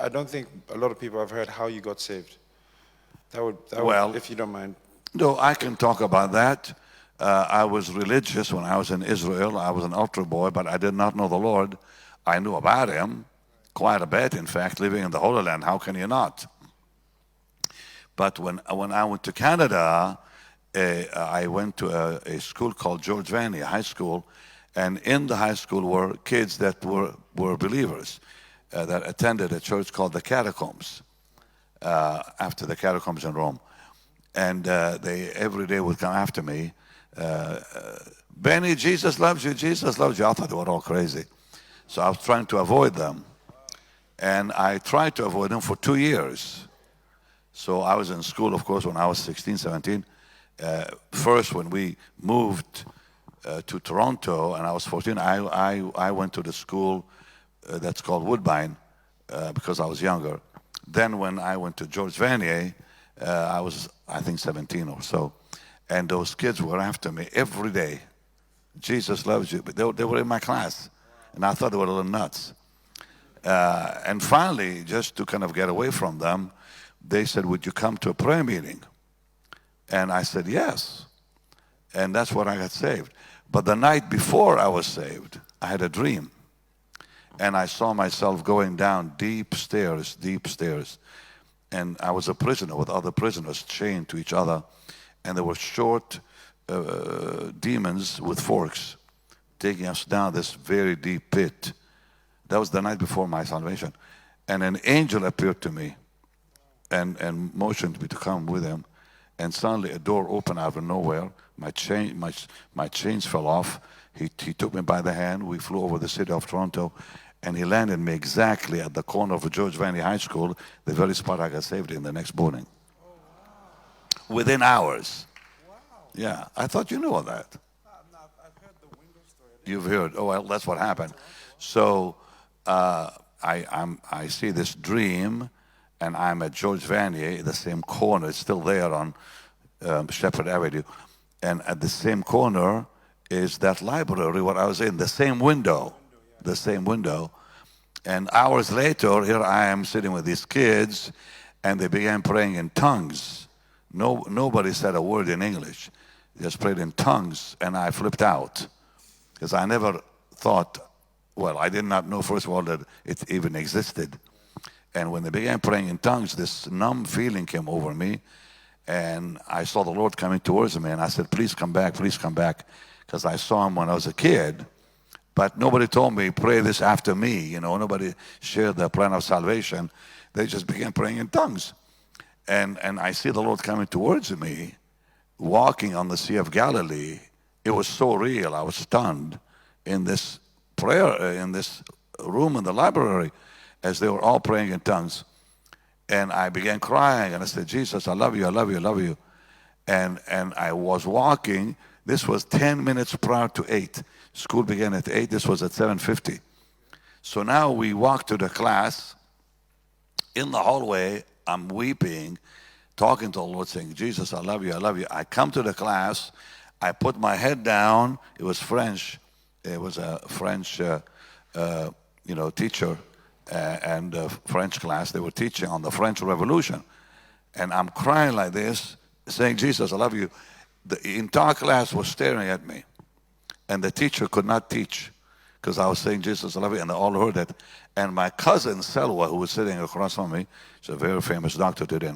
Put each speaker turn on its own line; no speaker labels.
I don't think a lot of people have heard how you got saved. That would,
Well,
if you don't mind.
No, I can talk about that. I was religious when I was in Israel. I was an altar boy, but I did not know the Lord. I knew about Him quite a bit, in fact, living in the Holy Land. How can you not? But when I went to Canada, I went to a school called George Vanney High School, and in the high school were kids that were believers that attended a church called the Catacombs, after the Catacombs in Rome. And they every day would come after me. Benny, Jesus loves you, Jesus loves you. I thought they were all crazy. So I was trying to avoid them. And I tried to avoid them for 2 years. So I was in school, of course, when I was 16, 17. First, when we moved to Toronto, and I was 14, I went to the school that's called Woodbine because I was younger. Then when I went to George Vanier, I was, I think, 17 or so. And those kids were after me every day. Jesus loves you. But they were in my class. And I thought they were a little nuts. And finally, just to kind of get away from them, they said, would you come to a prayer meeting? And I said, yes. And that's when I got saved. But the night before I was saved, I had a dream. And I saw myself going down deep stairs. And I was a prisoner with other prisoners chained to each other. And there were short demons with forks taking us down this very deep pit. That was the night before my salvation. And an angel appeared to me and motioned me to come with him. And suddenly a door opened out of nowhere. My chains fell off. He took me by the hand. We flew over the city of Toronto. And he landed me exactly at the corner of George Vanney High School, the very spot I got saved in the next morning. Oh, wow. Within hours. Wow. Yeah, I thought you knew all that.
I've heard the window story.
You've heard. Oh, well, that's what happened. So I see this dream, and I'm at George Vanier, the same corner. It's still there on Shepherd Avenue. And at the same corner is that library where I was in, the same window. The same window. And hours later, here I am sitting with these kids, and they began praying in tongues. Nobody said a word in English. They just prayed in tongues, and I flipped out. Because I never thought, well, I did not know, first of all, that it even existed. And when they began praying in tongues, this numb feeling came over me, and I saw the Lord coming towards me, and I said, please come back, because I saw him when I was a kid. But nobody told me, pray this after me. You know, nobody shared the plan of salvation. They just began praying in tongues. And I see the Lord coming towards me, walking on the Sea of Galilee. It was so real. I was stunned in this prayer, in this room in the library, as they were all praying in tongues. And I began crying, and I said, Jesus, I love you, I love you, I love you. And I was walking. This was 10 minutes prior to 8. School began at 8. This was at 7:50. So now we walk to the class. In the hallway, I'm weeping, talking to the Lord, saying, Jesus, I love you, I love you. I come to the class. I put my head down. It was French. It was a French teacher and a French class. They were teaching on the French Revolution. And I'm crying like this, saying, Jesus, I love you. The entire class was staring at me. And the teacher could not teach because I was saying, Jesus, I love you. And they all heard it. And my cousin, Selwa, who was sitting across from me, she's a very famous doctor today.